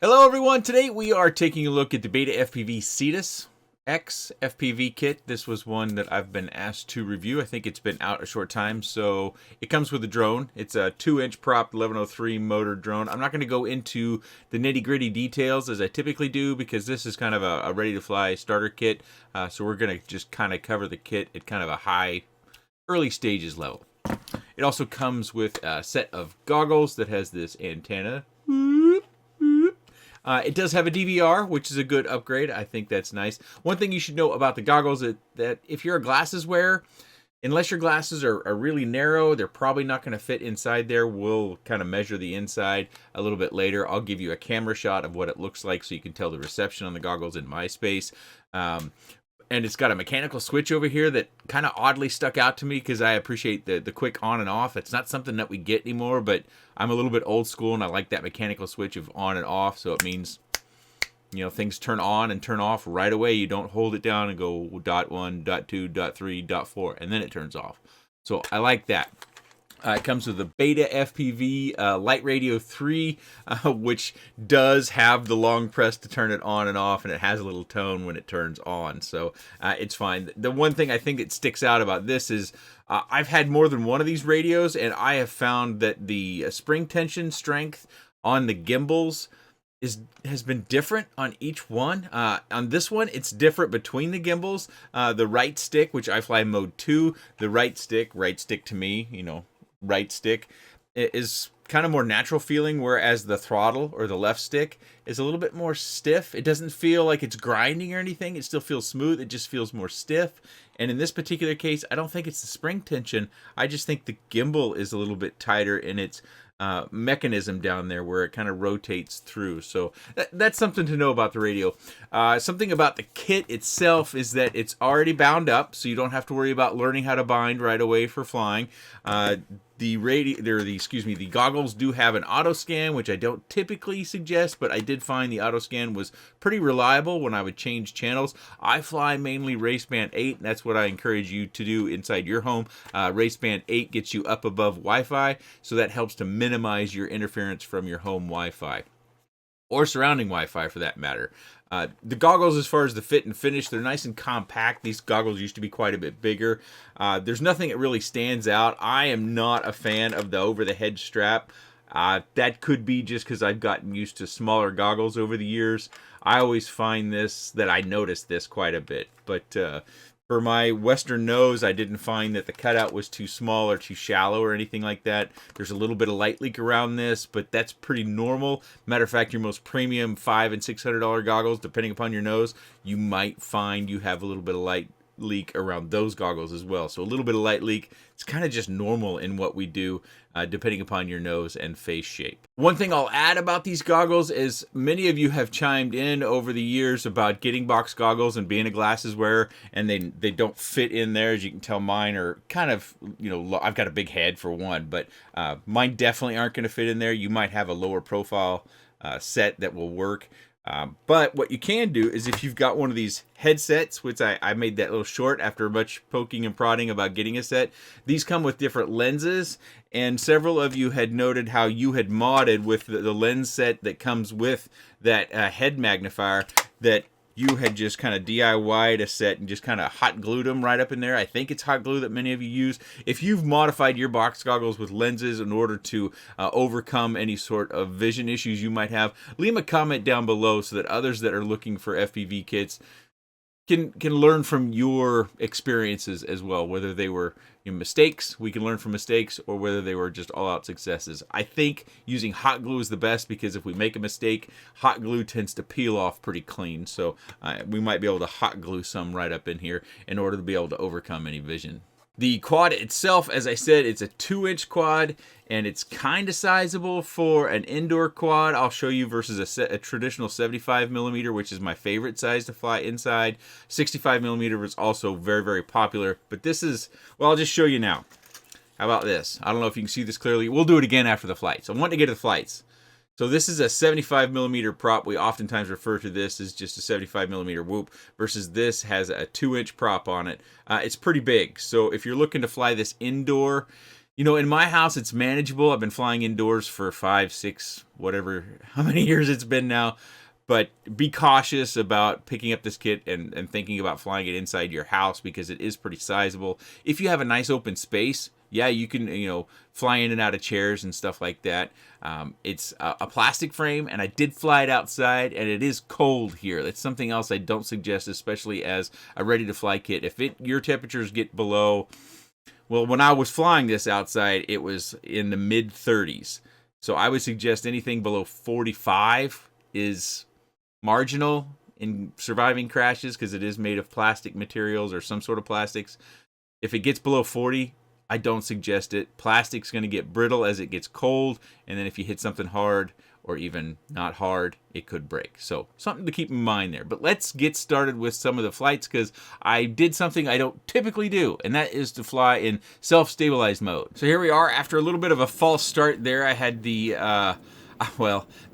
Hello everyone, today we are taking a look at the BetaFPV Cetus X FPV kit. This was one that I've been asked to review. I think it's been out a short time, so it comes with a drone. It's a 2-inch prop 1103 motor drone. I'm not going to go into the nitty-gritty details as I typically do because this is kind of a ready-to-fly starter kit, so we're going to just kind of cover the kit at kind of a high, early stages level. It also comes with a set of goggles that has this antenna. It does have a DVR, which is a good upgrade. I think that's nice. One thing you should know about the goggles is that if you're a glasses wearer, unless your glasses are really narrow, they're probably not going to fit inside there. We'll kind of measure the inside a little bit later. I'll give you a camera shot of what it looks like so you can tell the reception on the goggles in my space. And it's got a mechanical switch over here that kind of oddly stuck out to me because I appreciate the quick on and off. It's not something that we get anymore, but I'm a little bit old school and I like that mechanical switch of on and off. So it means, you know, things turn on and turn off right away. You don't hold it down and go dot 1, dot 2, dot 3, dot 4, and then it turns off. So I like that. It comes with the BetaFPV Light Radio 3, which does have the long press to turn it on and off, and it has a little tone when it turns on, so it's fine. The one thing I think that sticks out about this is I've had more than one of these radios, and I have found that the spring tension strength on the gimbals has been different on each one. On this one, it's different between the gimbals. The right stick, which I fly mode 2, the right stick to me, you know, right stick is kind of more natural feeling, whereas the throttle or the left stick is a little bit more stiff. It doesn't feel like it's grinding or anything. It still feels smooth. It just feels more stiff. And in this particular case, I don't think it's the spring tension. I just think the gimbal is a little bit tighter in its mechanism down there where it kind of rotates through. So that's something to know about the radio. Something about the kit itself is that it's already bound up, so you don't have to worry about learning how to bind right away for flying. The goggles do have an auto scan, which I don't typically suggest, but I did find the auto scan was pretty reliable when I would change channels. I fly mainly raceband 8, and that's what I encourage you to do inside your home. Raceband 8 gets you up above Wi-Fi, so that helps to minimize your interference from your home Wi-Fi, or surrounding Wi-Fi for that matter. The goggles, as far as the fit and finish, they're nice and compact. These goggles used to be quite a bit bigger. There's nothing that really stands out. I am not a fan of the over-the-head strap. That could be just because I've gotten used to smaller goggles over the years. I always find that I notice this quite a bit. But for my Western nose, I didn't find that the cutout was too small or too shallow or anything like that. There's a little bit of light leak around this, but that's pretty normal. Matter of fact, your most premium $500 and $600 goggles, depending upon your nose, you might find you have a little bit of light leak around those goggles as well. So a little bit of light leak, it's kind of just normal in what we do, depending upon your nose and face shape. One thing I'll add about these goggles is many of you have chimed in over the years about getting box goggles and being a glasses wearer, and they don't fit in there. As you can tell, mine are kind of, you know, I've got a big head for one, but mine definitely aren't going to fit in there. You might have a lower profile set that will work. But what you can do is if you've got one of these headsets, which I made that little short after much poking and prodding about getting a set, these come with different lenses, and several of you had noted how you had modded with the lens set that comes with that head magnifier, that you had just kind of DIY'd a set and just kind of hot glued them right up in there. I think it's hot glue that many of you use. If you've modified your box goggles with lenses in order to overcome any sort of vision issues you might have, leave a comment down below so that others that are looking for FPV kits can learn from your experiences as well, whether they were, you know, mistakes, we can learn from mistakes, or whether they were just all-out successes. I think using hot glue is the best because if we make a mistake, hot glue tends to peel off pretty clean. So we might be able to hot glue some right up in here in order to be able to overcome any vision. The quad itself, as I said, it's a 2-inch quad, and it's kind of sizable for an indoor quad. I'll show you versus a traditional 75mm, which is my favorite size to fly inside. 65mm is also very, very popular, but this is, well, I'll just show you now. How about this? I don't know if you can see this clearly. We'll do it again after the flights. I want to get to the flights. So this is a 75mm prop. We oftentimes refer to this as just a 75mm whoop, versus this has a 2-inch prop on it. It's pretty big. So if you're looking to fly this indoor, You know, in my house, it's manageable. I've been flying indoors for 5, 6, whatever, how many years it's been now. But be cautious about picking up this kit and thinking about flying it inside your house because it is pretty sizable. If you have a nice open space, yeah, you can, fly in and out of chairs and stuff like that. It's a plastic frame, and I did fly it outside, and it is cold here. That's something else I don't suggest, especially as a ready-to-fly kit. If your temperatures get below, well, when I was flying this outside, it was in the mid-30s. So I would suggest anything below 45 is marginal in surviving crashes because it is made of plastic materials or some sort of plastics. If it gets below 40, I don't suggest it. Plastic's going to get brittle as it gets cold, and then if you hit something hard or even not hard, it could break. So something to keep in mind there. But let's get started with some of the flights because I did something I don't typically do, and that is to fly in self-stabilized mode. So here we are. After a little bit of a false start there, I had the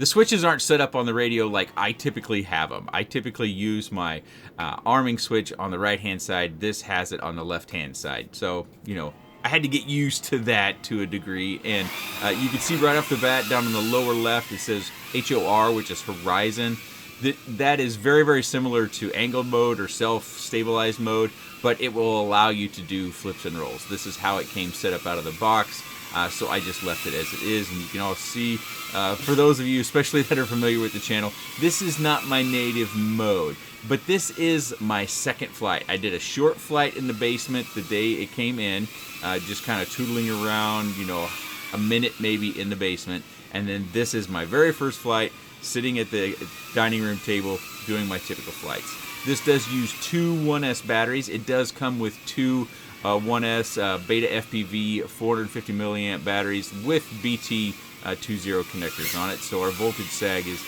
switches aren't set up on the radio like I typically have them. I typically use my arming switch on the right-hand side. This has it on the left-hand side. So, I had to get used to that to a degree. And you can see right off the bat down in the lower left, it says HOR, which is horizon. That is very, very similar to angled mode or self-stabilized mode, but it will allow you to do flips and rolls. This is how it came set up out of the box. So I just left it as it is, and you can all see, for those of you especially that are familiar with the channel, this is not my native mode, but this is my second flight. I did a short flight in the basement the day it came in, just kind of tootling around, a minute maybe in the basement, and then this is my very first flight, sitting at the dining room table doing my typical flights. This does use two 1S batteries. It does come with two 1S BetaFPV 450 milliamp batteries with BT 2.0 connectors on it. So our voltage sag is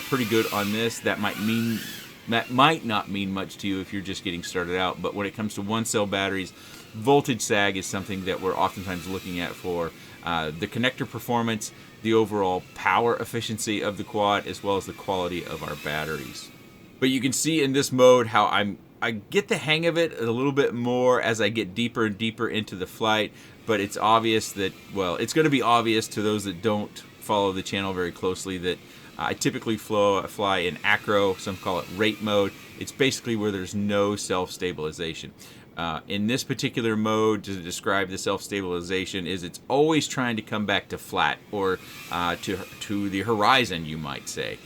pretty good on this. That might not mean much to you if you're just getting started out, but when it comes to one cell batteries, voltage sag is something that we're oftentimes looking at for the connector performance, the overall power efficiency of the quad, as well as the quality of our batteries. But you can see in this mode how I get the hang of it a little bit more as I get deeper and deeper into the flight, but it's obvious that, well, it's going to be obvious to those that don't follow the channel very closely that I typically fly in acro, some call it rate mode. It's basically where there's no self-stabilization. In this particular mode, to describe the self-stabilization, is it's always trying to come back to flat or to the horizon, you might say.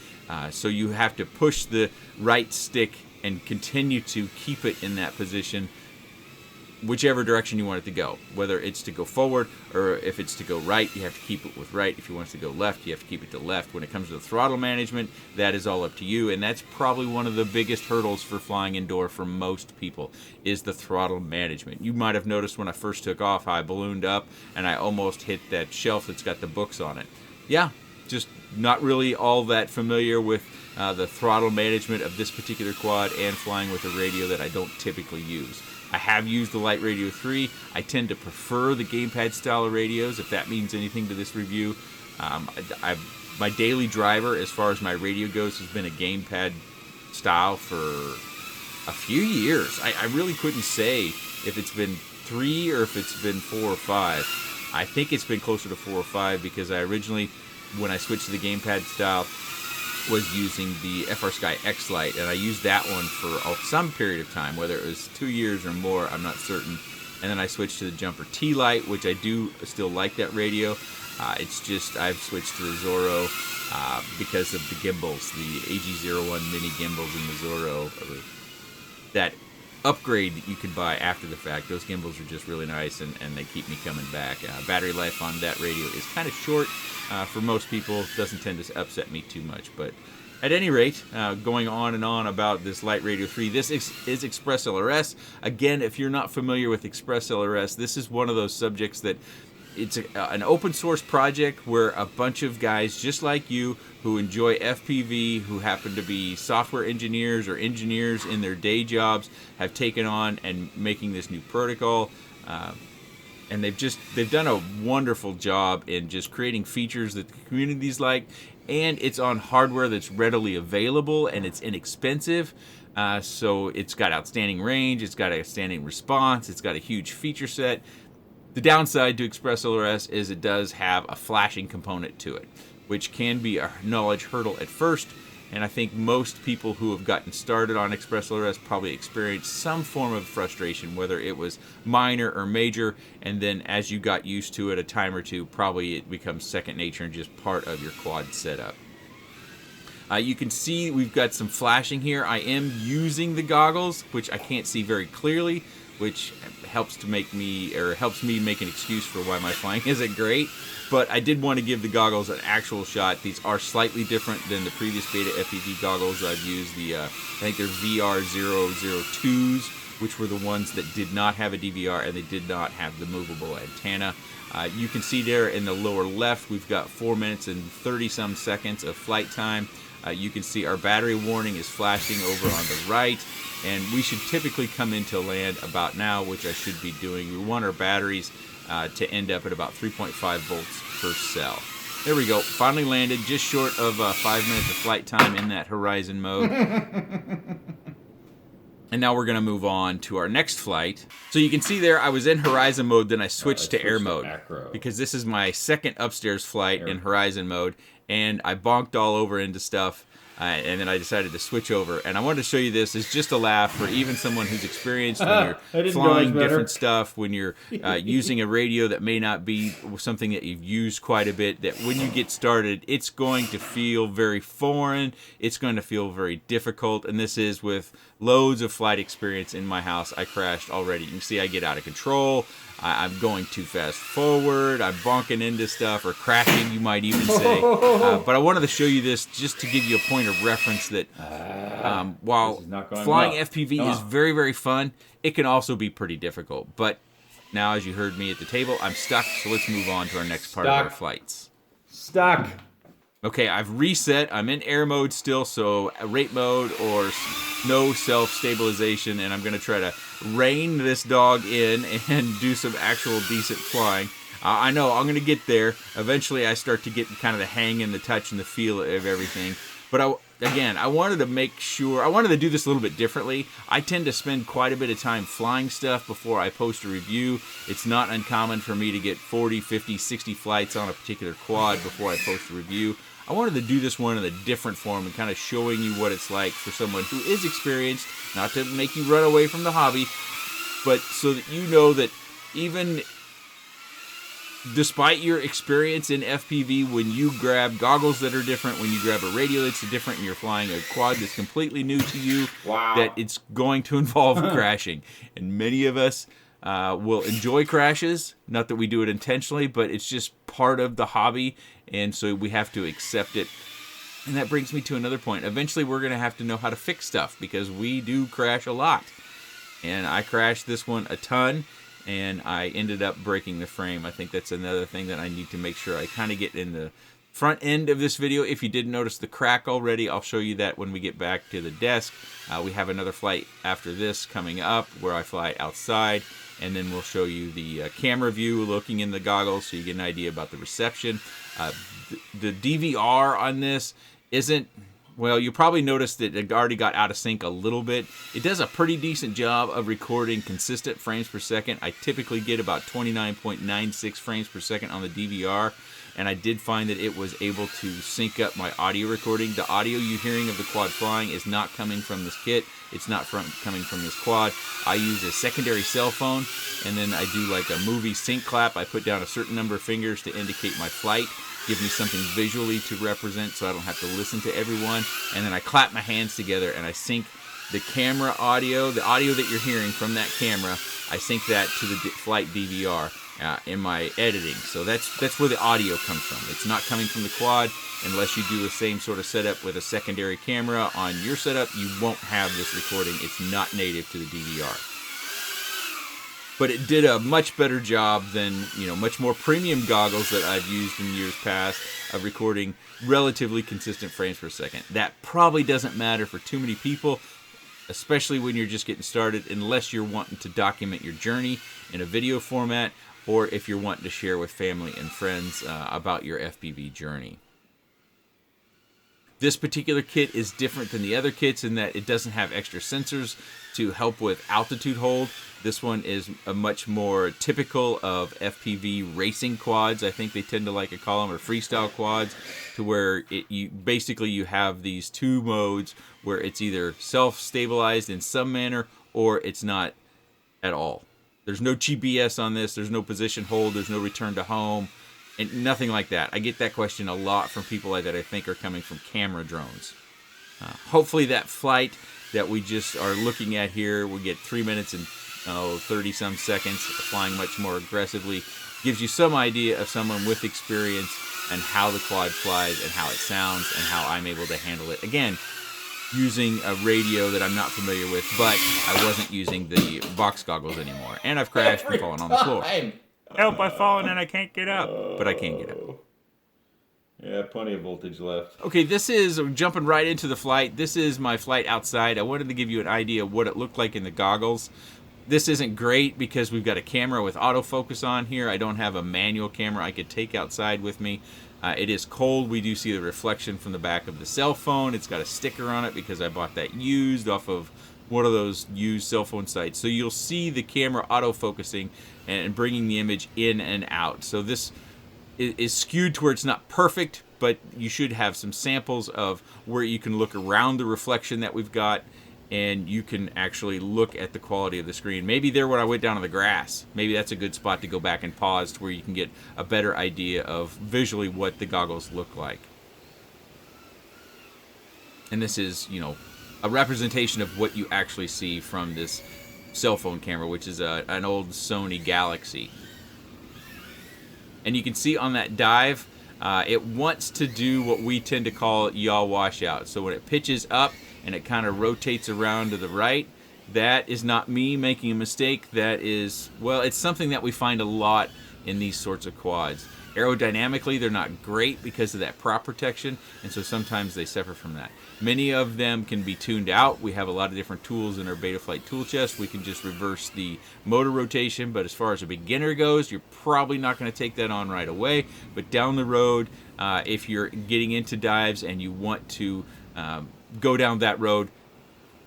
So you have to push the right stick and continue to keep it in that position, whichever direction you want it to go. Whether it's to go forward or if it's to go right, you have to keep it with right. If you want it to go left, you have to keep it to left. When it comes to the throttle management, that is all up to you, and that's probably one of the biggest hurdles for flying indoor for most people, is the throttle management. You might have noticed when I first took off how I ballooned up and I almost hit that shelf that's got the books on it. Yeah, just not really all that familiar with the throttle management of this particular quad and flying with a radio that I don't typically use. I have used the Light Radio 3. I tend to prefer the gamepad style of radios, if that means anything to this review. My daily driver, as far as my radio goes, has been a gamepad style for a few years. I really couldn't say if it's been 3 or if it's been 4 or 5. I think it's been closer to 4 or 5 because I originally, when I switched to the gamepad style, was using the FR X Lite, and I used that one for some period of time, whether it was 2 years or more, I'm not certain. And then I switched to the Jumper T Lite, which I do still like that radio. It's just I've switched to the Zorro because of the gimbals, the AG01 mini gimbals in the Zorro. That upgrade that you can buy after the fact, those gimbals are just really nice, and they keep me coming back. Battery life on that radio is kind of short for most people. Doesn't tend to upset me too much, but at any rate, going on and on about this Light Radio 3, this is Express LRS. Again, if you're not familiar with Express LRS, this is one of those subjects that it's an open source project where a bunch of guys just like you who enjoy FPV, who happen to be software engineers or engineers in their day jobs, have taken on and making this new protocol. And they've done a wonderful job in just creating features that the community's like, and it's on hardware that's readily available and it's inexpensive. So it's got outstanding range, it's got outstanding response, it's got a huge feature set. The downside to Express LRS is it does have a flashing component to it, which can be a knowledge hurdle at first, and I think most people who have gotten started on Express LRS probably experienced some form of frustration, whether it was minor or major, and then as you got used to it a time or two, probably it becomes second nature and just part of your quad setup. You can see we've got some flashing here. I am using the goggles, which I can't see very clearly, which helps to make me, or helps me make an excuse for why my flying isn't great. But I did want to give the goggles an actual shot. These are slightly different than the previous BetaFPV goggles I've used. I think they're VR002s, which were the ones that did not have a DVR and they did not have the movable antenna. You can see there in the lower left, we've got 4 minutes and 30-some seconds of flight time. You can see our battery warning is flashing over on the right, and we should typically come into land about now, which I should be doing. We want our batteries to end up at about 3.5 volts per cell. There we go. Finally landed, just short of 5 minutes of flight time in that horizon mode. And now we're going to move on to our next flight. So you can see there, I was in horizon mode, then I switched to air mode. Because this is my second upstairs flight in horizon mode. And I bonked all over into stuff. And then I decided to switch over. And I wanted to show you this as just a laugh for even someone who's experienced when you're flying different stuff, when you're using a radio that may not be something that you've used quite a bit, that when you get started, it's going to feel very foreign. It's going to feel very difficult. And this is with loads of flight experience in my house. I crashed already. You can see I get out of control. I'm going too fast forward. I'm bonking into stuff, or crashing, you might even say. But I wanted to show you this just to give you a point of reference that while flying FPV is very, very fun, it can also be pretty difficult. But now, as you heard me at the table, I'm stuck, so let's move on to our next part of our flights. Stuck. Okay, I've reset. I'm in air mode still, so rate mode or no self-stabilization, and I'm going to try to rein this dog in and do some actual decent flying. I know I'm going to get there. Eventually, I start to get kind of the hang and the touch and the feel of everything. But I wanted to make sure, I wanted to do this a little bit differently. I tend to spend quite a bit of time flying stuff before I post a review. It's not uncommon for me to get 40, 50, 60 flights on a particular quad before I post a review. I wanted to do this one in a different form and kind of showing you what it's like for someone who is experienced, not to make you run away from the hobby, but so that you know that even despite your experience in FPV, when you grab goggles that are different, when you grab a radio that's different, and you're flying a quad that's completely new to you, that it's going to involve crashing. And many of us will enjoy crashes. Not that we do it intentionally, but it's just part of the hobby, and so we have to accept it. And that brings me to another point. Eventually, we're going to have to know how to fix stuff, because we do crash a lot. And I crashed this one a ton, and I ended up breaking the frame. I think that's another thing that I need to make sure I kind of get in the front end of this video. If you did notice the crack already, I'll show you that when we get back to the desk. We have another flight after this coming up where I fly outside, and then we'll show you the camera view looking in the goggles so you get an idea about the reception. The DVR on this isn't, well, you probably noticed that it already got out of sync a little bit. It does a pretty decent job of recording consistent frames per second. I typically get about 29.96 frames per second on the DVR, and I did find that it was able to sync up my audio recording. The audio you're hearing of the quad flying is not coming from this kit. It's not coming from this quad. I use a secondary cell phone, and then I do like a movie sync clap. I put down a certain number of fingers to indicate my flight, give me something visually to represent so I don't have to listen to everyone, and then I clap my hands together and I sync the camera audio, the audio that you're hearing from that camera, I sync that to the flight DVR in my editing. So that's where the audio comes from. It's not coming from the quad. Unless you do the same sort of setup with a secondary camera on your setup, you won't have this recording. It's not native to the DVR. But it did a much better job than, much more premium goggles that I've used in years past of recording relatively consistent frames per second. That probably doesn't matter for too many people, especially when you're just getting started, unless you're wanting to document your journey in a video format, or if you're wanting to share with family and friends about your FPV journey. This particular kit is different than the other kits in that it doesn't have extra sensors to help with altitude hold. This one is a much more typical of FPV racing quads. I think they tend to like to call them, or freestyle quads, to where you have these two modes where it's either self-stabilized in some manner or it's not at all. There's no GPS on this. There's no position hold. There's no return to home, and nothing like that. I get that question a lot from people that I think are coming from camera drones. Hopefully that flight that we just are looking at here, we get 3 minutes and 30-some seconds, flying much more aggressively, gives you some idea of someone with experience and how the quad flies and how it sounds and how I'm able to handle it. Again, using a radio that I'm not familiar with, but I wasn't using the box goggles anymore. And I've crashed and fallen on the floor. Help, I've fallen and I can't get up. But I can get up. Yeah, plenty of voltage left. Okay, this is jumping right into the flight. This is my flight outside. I wanted to give you an idea of what it looked like in the goggles. This isn't great because we've got a camera with autofocus on here. I don't have a manual camera I could take outside with me. It is cold. We do see the reflection from the back of the cell phone. It's got a sticker on it because I bought that used off of one of those used cell phone sites. So you'll see the camera autofocusing and bringing the image in and out. So this is skewed to where it's not perfect, but you should have some samples of where you can look around the reflection that we've got, and you can actually look at the quality of the screen. Maybe there when I went down on the grass, maybe that's a good spot to go back and pause to where you can get a better idea of visually what the goggles look like. And this is, a representation of what you actually see from this cell phone camera, which is an old Sony Galaxy. And you can see on that dive, it wants to do what we tend to call yaw washout. So when it pitches up and it kind of rotates around to the right, that is not me making a mistake. That is, well, it's something that we find a lot in these sorts of quads. Aerodynamically, they're not great because of that prop protection, and so sometimes they suffer from that. Many of them can be tuned out. We have a lot of different tools in our BetaFlight tool chest. We can just reverse the motor rotation, but as far as a beginner goes, you're probably not going to take that on right away. But down the road, if you're getting into dives and you want to go down that road,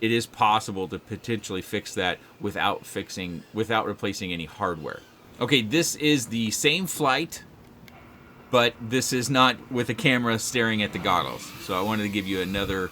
it is possible to potentially fix that without replacing any hardware. Okay, this is the same flight, but this is not with a camera staring at the goggles. So I wanted to give you another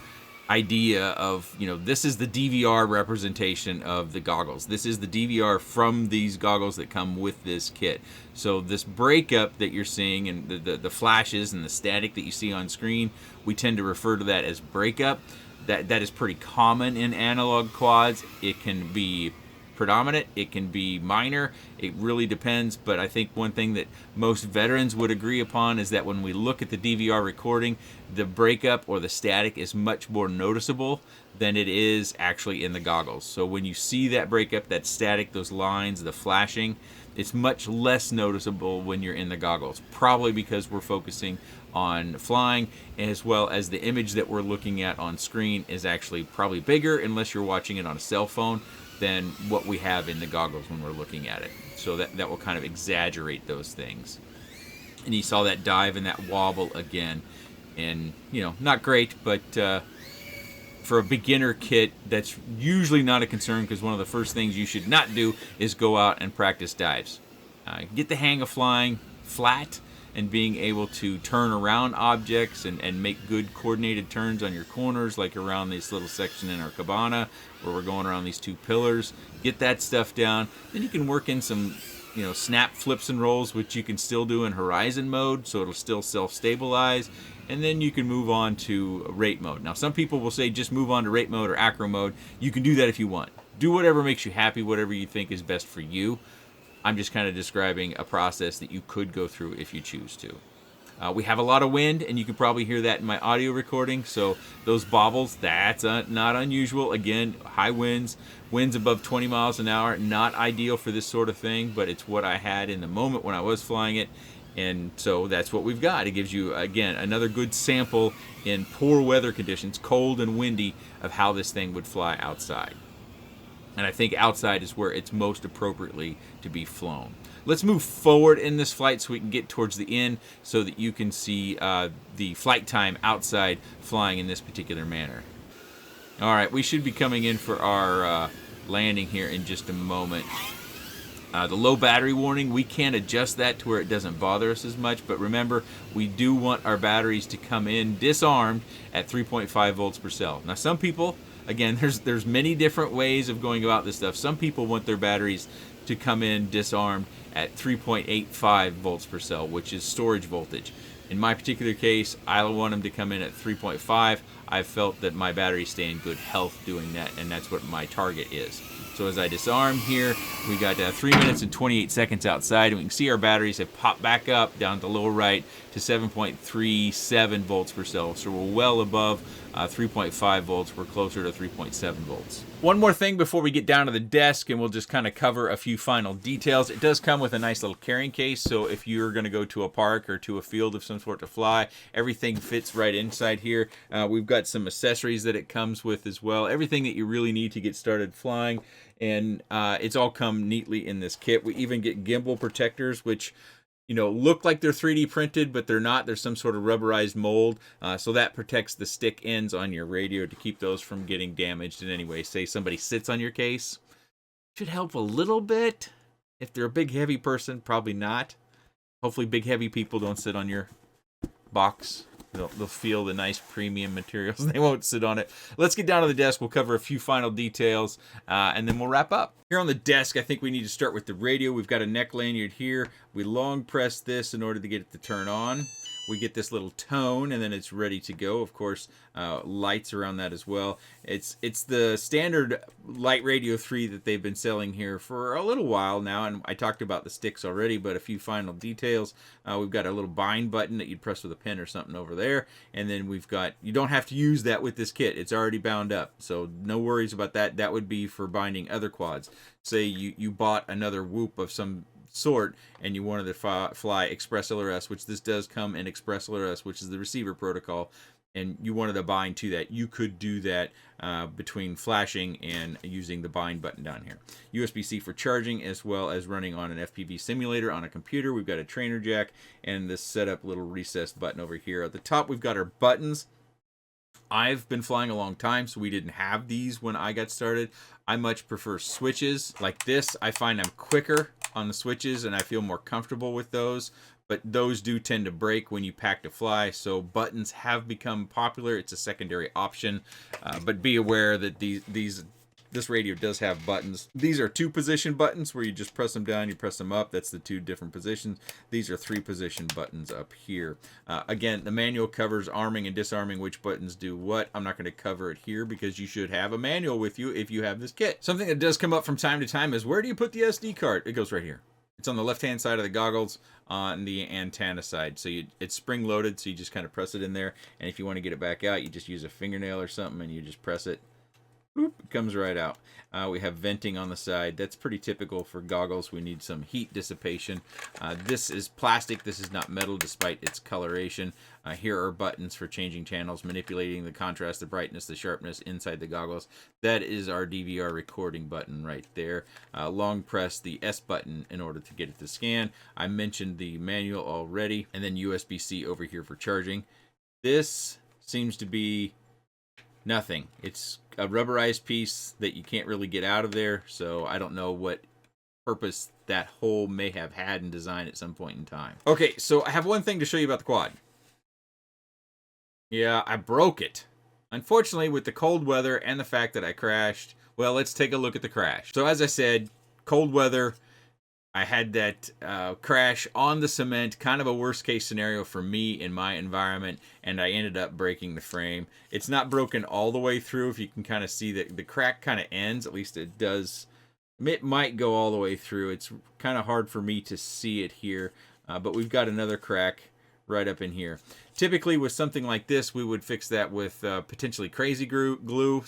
idea of, this is the DVR representation of the goggles. This is the DVR from these goggles that come with this kit. So this breakup that you're seeing and the flashes and the static that you see on screen, we tend to refer to that as breakup. That is pretty common in analog quads. It can be predominant, it can be minor, it really depends, but I think one thing that most veterans would agree upon is that when we look at the DVR recording, the breakup or the static is much more noticeable than it is actually in the goggles. So when you see that breakup, that static, those lines, the flashing, it's much less noticeable when you're in the goggles, probably because we're focusing on flying, as well as the image that we're looking at on screen is actually probably bigger, unless you're watching it on a cell phone, than what we have in the goggles when we're looking at it. So that will kind of exaggerate those things. And you saw that dive and that wobble again. And, not great, but for a beginner kit, that's usually not a concern, because one of the first things you should not do is go out and practice dives. Get the hang of flying flat and being able to turn around objects and make good coordinated turns on your corners, like around this little section in our cabana where we're going around these two pillars. Get that stuff down. Then you can work in some, snap flips and rolls, which you can still do in horizon mode, so it'll still self-stabilize. And then you can move on to rate mode. Now, some people will say just move on to rate mode or acro mode. You can do that if you want. Do whatever makes you happy, whatever you think is best for you. I'm just kind of describing a process that you could go through if you choose to. We have a lot of wind, and you can probably hear that in my audio recording. So those bobbles, that's not unusual. Again, high winds above 20 miles an hour, not ideal for this sort of thing, but it's what I had in the moment when I was flying it. And so that's what we've got. It gives you, again, another good sample in poor weather conditions, cold and windy, of how this thing would fly outside. And I think outside is where it's most appropriately to be flown. Let's move forward in this flight so we can get towards the end so that you can see the flight time outside flying in this particular manner. All right, we should be coming in for our landing here in just a moment. The low battery warning, we can adjust that to where it doesn't bother us as much, but remember, we do want our batteries to come in disarmed at 3.5 volts per cell. Now some people, again, there's many different ways of going about this stuff. Some people want their batteries to come in disarmed at 3.85 volts per cell, which is storage voltage. In my particular case, I want them to come in at 3.5. I've felt that my batteries stay in good health doing that, and that's what my target is. So as I disarm here, we got 3 minutes and 28 seconds outside, and we can see our batteries have popped back up down to the lower right to 7.37 volts per cell. So we're well above 3.5 volts. We're closer to 3.7 volts. One more thing before we get down to the desk, and we'll just kind of cover a few final details. It does come with a nice little carrying case, so if you're going to go to a park or to a field of some sort to fly, everything fits right inside here. We've got some accessories that it comes with as well. Everything that you really need to get started flying, and it's all come neatly in this kit. We even get gimbal protectors, which look like they're 3D printed, but they're not. There's some sort of rubberized mold, so that protects the stick ends on your radio to keep those from getting damaged in any way. Say somebody sits on your case, should help a little bit. If they're a big heavy person, probably not. Hopefully big heavy people don't sit on your box. They'll feel the nice premium materials. They won't sit on it. Let's get down to the desk. We'll cover a few final details, and then we'll wrap up. Here on the desk, I think we need to start with the radio. We've got a neck lanyard here. We long press this in order to get it to turn on. We get this little tone, and then it's ready to go. Of course, lights around that as well. It's the standard Light Radio 3 that they've been selling here for a little while now, and I talked about the sticks already, but a few final details. We've got a little bind button that you'd press with a pen or something over there, and then we've got, you don't have to use that with this kit. It's already bound up, so no worries about that. That would be for binding other quads. Say you bought another Whoop of some sort and you wanted to fly Express LRS, which this does come in Express LRS, which is the receiver protocol, and you wanted to bind to that, you could do that between flashing and using the bind button down here. USB-C for charging, as well as running on an FPV simulator on a computer. We've got a trainer jack and this setup little recessed button over here. At the top, we've got our buttons. I've been flying a long time, so we didn't have these when I got started. I much prefer switches like this. I find I'm quicker on the switches and I feel more comfortable with those, but those do tend to break when you pack to fly, so buttons have become popular. It's a secondary option, but be aware that this radio does have buttons. These are 2-position buttons where you just press them down, you press them up. That's the 2 different positions. These are 3-position buttons up here. Again, the manual covers arming and disarming, which buttons do what. I'm not going to cover it here because you should have a manual with you if you have this kit. Something that does come up from time to time is, where do you put the SD card? It goes right here. It's on the left-hand side of the goggles on the antenna side. So it's spring-loaded, so you just kind of press it in there. And if you want to get it back out, you just use a fingernail or something and you just press it. Boop, it comes right out. We have venting on the side. That's pretty typical for goggles. We need some heat dissipation. This is plastic. This is not metal, despite its coloration. Here are buttons for changing channels, manipulating the contrast, the brightness, the sharpness inside the goggles. That is our DVR recording button right there. Long press the S button in order to get it to scan. I mentioned the manual already. And then USB-C over here for charging. This seems to be nothing. It's a rubberized piece that you can't really get out of there, so I don't know what purpose that hole may have had in design at some point in time. Okay, so I have one thing to show you about the quad. Yeah, I broke it. Unfortunately, with the cold weather and the fact that I crashed, well, let's take a look at the crash. So as I said, cold weather, I had that crash on the cement, kind of a worst case scenario for me in my environment, and I ended up breaking the frame. It's not broken all the way through. If you can kind of see that the crack kind of ends, at least it does. It might go all the way through. It's kind of hard for me to see it here, but we've got another crack right up in here. Typically with something like this, we would fix that with potentially crazy glue,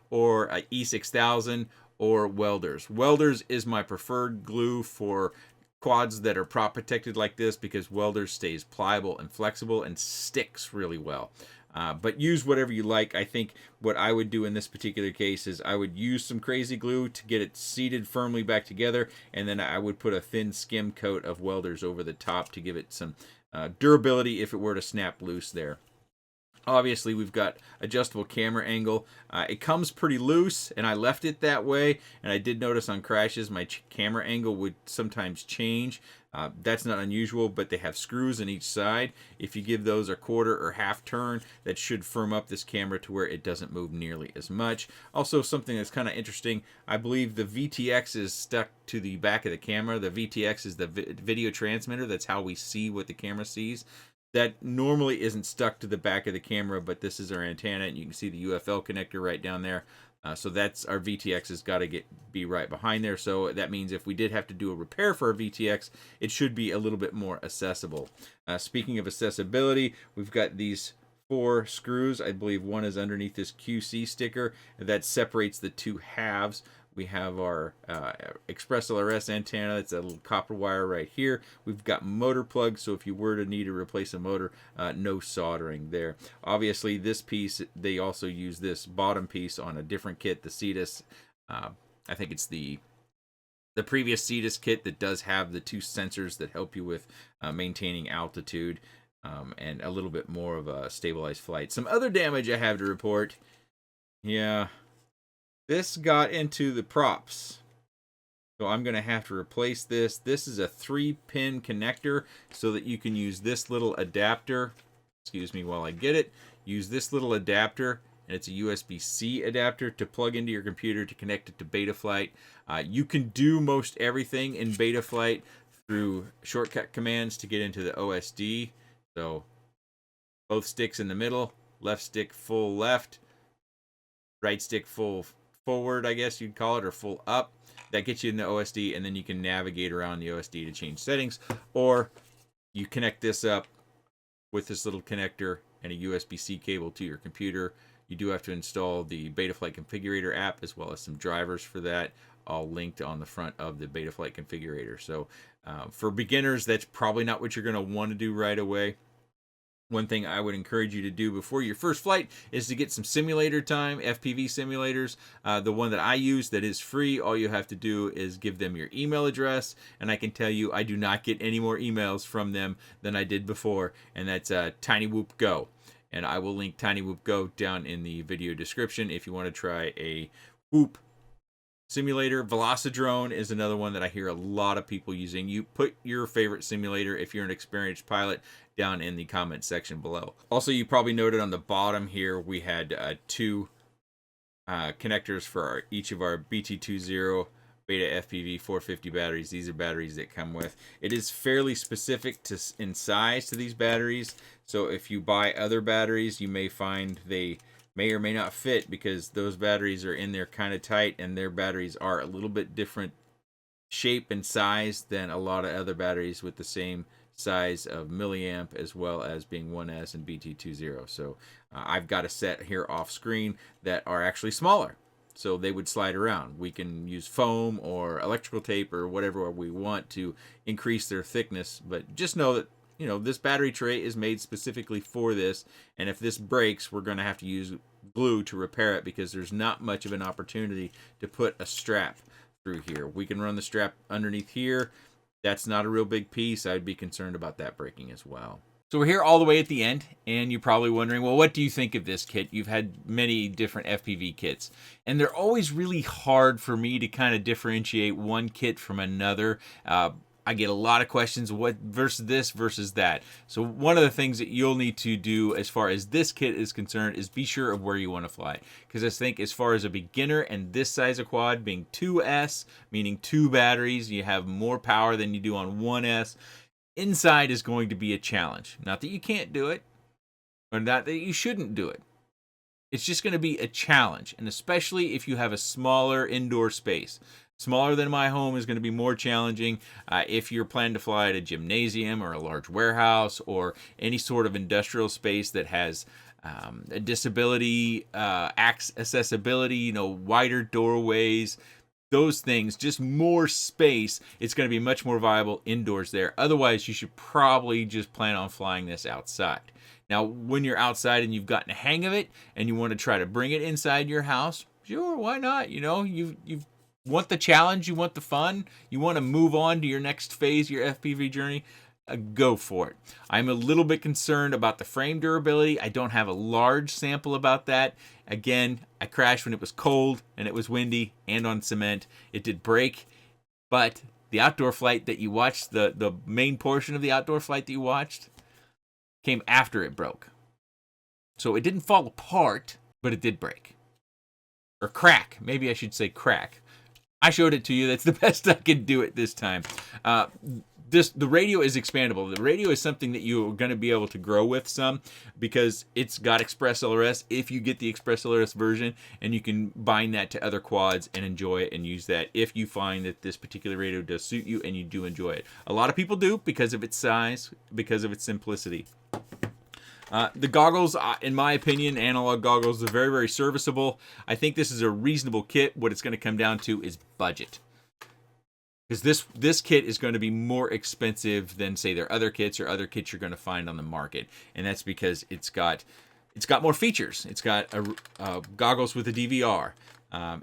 or a E6000, or welders. Welders is my preferred glue for quads that are prop protected like this, because welders stays pliable and flexible and sticks really well. But use whatever you like. I think what I would do in this particular case is I would use some crazy glue to get it seated firmly back together, and then I would put a thin skim coat of welders over the top to give it some durability if it were to snap loose there. Obviously, we've got adjustable camera angle. It comes pretty loose, and I left it that way. And I did notice on crashes, my camera angle would sometimes change. That's not unusual, but they have screws on each side. If you give those a quarter or half turn, that should firm up this camera to where it doesn't move nearly as much. Also, something that's kind of interesting, I believe the VTX is stuck to the back of the camera. The VTX is the video transmitter. That's how we see what the camera sees. That normally isn't stuck to the back of the camera, but this is our antenna, and you can see the UFL connector right down there. So that's our VTX has got to be right behind there. So that means if we did have to do a repair for our VTX, it should be a little bit more accessible. Speaking of accessibility, we've got these 4 screws. I believe one is underneath this QC sticker that separates the 2 halves. We have our Express LRS antenna. It's a little copper wire right here. We've got motor plugs, so if you were to need to replace a motor, no soldering there. Obviously, this piece, they also use this bottom piece on a different kit, the Cetus. I think it's the previous Cetus kit that does have the 2 sensors that help you with maintaining altitude and a little bit more of a stabilized flight. Some other damage I have to report. Yeah. This got into the props, so I'm going to have to replace this. This is a 3-pin connector so that you can use this little adapter. Excuse me while I get it. Use this little adapter, and it's a USB-C adapter to plug into your computer to connect it to BetaFlight. You can do most everything in BetaFlight through shortcut commands to get into the OSD. So both sticks in the middle, left stick full left, right stick full forward, I guess you'd call it, or full up. That gets you in the OSD, and then you can navigate around the OSD to change settings, or you connect this up with this little connector and a USB-C cable to your computer. You do have to install the BetaFlight Configurator app as well as some drivers for that, all linked on the front of the BetaFlight Configurator. So for beginners, that's probably not what you're going to want to do right away. One thing I would encourage you to do before your first flight is to get some simulator time, FPV simulators. The one that I use that is free, all you have to do is give them your email address, and I can tell you I do not get any more emails from them than I did before, and that's TinyWhoop Go. And I will link TinyWhoop Go down in the video description if you want to try a whoop simulator. Velocidrone is another one that I hear a lot of people using. You put your favorite simulator, if you're an experienced pilot, down in the comment section below. Also, you probably noted on the bottom here, we had 2 connectors for each of our BT20 BetaFPV 450 batteries. These are batteries that come with. It is fairly specific in size to these batteries. So if you buy other batteries, you may find they may or may not fit because those batteries are in there kind of tight, and their batteries are a little bit different shape and size than a lot of other batteries with the same size of milliamp, as well as being 1S and BT20. So I've got a set here off screen that are actually smaller, so they would slide around. We can use foam or electrical tape or whatever we want to increase their thickness, but just know that this battery tray is made specifically for this, and if this breaks, we're going to have to use glue to repair it because there's not much of an opportunity to put a strap through here. We can run the strap underneath here. That's not a real big piece. I'd be concerned about that breaking as well. So we're here all the way at the end, and you're probably wondering, well, what do you think of this kit? You've had many different FPV kits, and they're always really hard for me to kind of differentiate one kit from another. I get a lot of questions, what versus this versus that. So one of the things that you'll need to do as far as this kit is concerned is be sure of where you want to fly. Because I think as far as a beginner and this size of quad being 2S, meaning 2 batteries, you have more power than you do on 1S. Inside is going to be a challenge. Not that you can't do it, or not that you shouldn't do it. It's just going to be a challenge, and especially if you have a smaller indoor space. Smaller than my home is going to be more challenging if you're planning to fly at a gymnasium or a large warehouse or any sort of industrial space that has a disability, accessibility, wider doorways, those things, just more space. It's going to be much more viable indoors there. Otherwise, you should probably just plan on flying this outside. Now, when you're outside and you've gotten a hang of it and you want to try to bring it inside your house, sure, why not? You've want the challenge, you want the fun, you want to move on to your next phase, your FPV journey, go for it. I'm a little bit concerned about the frame durability. I don't have a large sample about that. Again, I crashed when it was cold and it was windy and on cement. It did break, but the outdoor flight that you watched, the main portion of the outdoor flight that you watched, came after it broke. So it didn't fall apart, but it did break. Or crack. Maybe I should say crack. I showed it to you. That's the best I could do it this time. The radio is expandable. The radio is something that you're going to be able to grow with some because it's got Express LRS if you get the Express LRS version, and you can bind that to other quads and enjoy it and use that if you find that this particular radio does suit you and you do enjoy it. A lot of people do because of its size, because of its simplicity. The goggles, in my opinion, analog goggles, are very, very serviceable. I think this is a reasonable kit. What it's going to come down to is budget. Because this kit is going to be more expensive than, say, their other kits or other kits you're going to find on the market. And that's because it's got more features. It's got goggles with a DVR.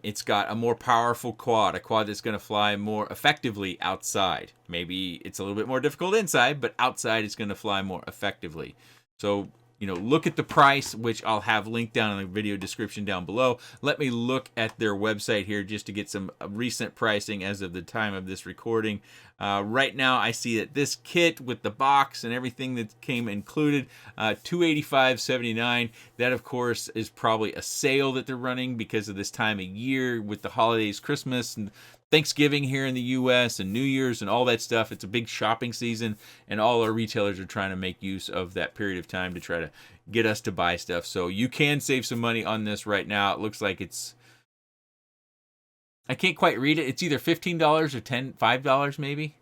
It's got a more powerful quad, a quad that's going to fly more effectively outside. Maybe it's a little bit more difficult inside, but outside it's going to fly more effectively. So, look at the price, which I'll have linked down in the video description down below. Let me look at their website here just to get some recent pricing as of the time of this recording. Right now, I see that this kit with the box and everything that came included, $285.79. That, of course, is probably a sale that they're running because of this time of year with the holidays, Christmas, and Thanksgiving here in the U.S. and New Year's and all that stuff. It's a big shopping season, and all our retailers are trying to make use of that period of time to try to get us to buy stuff. So you can save some money on this right now. It looks like it's, I can't quite read it. It's either $15 or $5 maybe.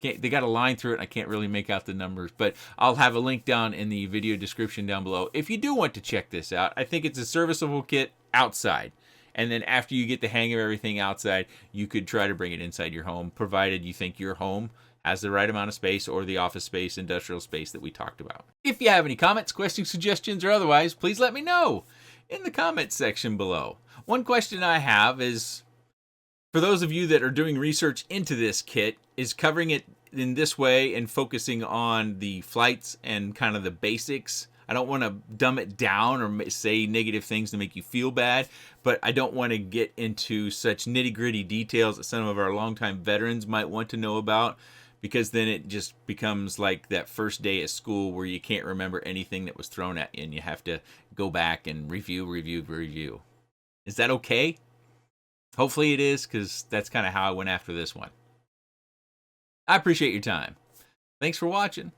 They got a line through it. I can't really make out the numbers, but I'll have a link down in the video description down below if you do want to check this out. I think it's a serviceable kit outside. And then after you get the hang of everything outside, you could try to bring it inside your home, provided you think your home has the right amount of space or the office space, industrial space that we talked about. If you have any comments, questions, suggestions, or otherwise, please let me know in the comments section below. One question I have is, for those of you that are doing research into this kit, is covering it in this way and focusing on the flights and kind of the basics. I don't want to dumb it down or say negative things to make you feel bad, but I don't want to get into such nitty-gritty details that some of our longtime veterans might want to know about, because then it just becomes like that first day at school where you can't remember anything that was thrown at you and you have to go back and review. Is that okay? Hopefully it is, because that's kind of how I went after this one. I appreciate your time. Thanks for watching.